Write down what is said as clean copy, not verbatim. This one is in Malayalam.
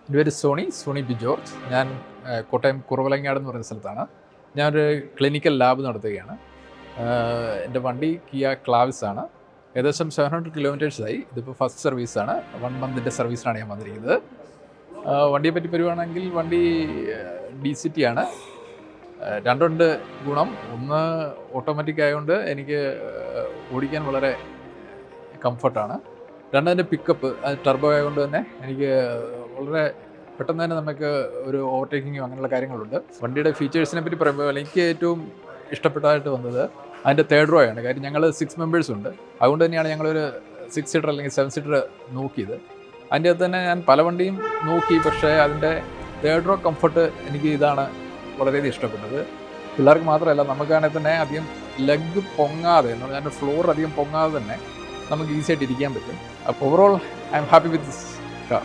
എൻ്റെ പേര് സോണി പി ജോർജ്. ഞാൻ കോട്ടയം കുറവലങ്ങാട് എന്ന് പറയുന്ന സ്ഥലത്താണ്. ഞാനൊരു ക്ലിനിക്കൽ ലാബ് നടത്തുകയാണ്. എൻ്റെ വണ്ടി കിയ ക്ലാവിസ് ആണ്. ഏകദേശം 700 കിലോമീറ്റേഴ്സായി. ഇതിപ്പോൾ ഫസ്റ്റ് സർവീസാണ്. 1 മന്തിൻ്റെ സർവീസിനാണ് ഞാൻ വന്നിരിക്കുന്നത്. വണ്ടിയെ പറ്റി പറയുവാണെങ്കിൽ വണ്ടി DCT ആണ്. രണ്ടുണ്ട് ഗുണം. ഒന്ന് ഓട്ടോമാറ്റിക് ആയതുകൊണ്ട് എനിക്ക് ഓടിക്കാൻ വളരെ കംഫർട്ടാണ്. രണ്ടതിൻ്റെ പിക്കപ്പ് ടർബോ ആയതുകൊണ്ട് തന്നെ എനിക്ക് വളരെ പെട്ടെന്ന് തന്നെ നമുക്ക് ഒരു ഓവർടേക്കിങ്ങോ അങ്ങനെയുള്ള കാര്യങ്ങളുണ്ട്. വണ്ടിയുടെ ഫീച്ചേഴ്സിനെ പറ്റി പറയുമ്പോൾ എനിക്ക് ഏറ്റവും ഇഷ്ടപ്പെട്ടതായിട്ട് വന്നത് അതിൻ്റെ തേർഡ് റോ ആണ്. കാര്യം ഞങ്ങൾ 6 മെമ്പേഴ്സ് ഉണ്ട്. അതുകൊണ്ട് തന്നെയാണ് ഞങ്ങളൊരു 6 സീറ്റർ അല്ലെങ്കിൽ 7 സീറ്റർ നോക്കിയത്. അതിൻ്റെ അകത്ത് തന്നെ ഞാൻ പല വണ്ടിയും നോക്കി, പക്ഷേ അതിൻ്റെ തേർഡ് റോ കംഫർട്ട് എനിക്ക് ഇതാണ് വളരെയധികം ഇഷ്ടപ്പെട്ടത്. പിള്ളേർക്ക് മാത്രമല്ല, നമുക്കാണെങ്കിൽ തന്നെ അധികം ലെഗ് പൊങ്ങാതെ എന്ന് പറഞ്ഞാൽ ഫ്ലോർ അധികം പൊങ്ങാതെ തന്നെ നമുക്ക് ഈസി ആയിട്ട് ഇരിക്കാൻ പറ്റും. അപ്പോൾ overall I am happy with this car.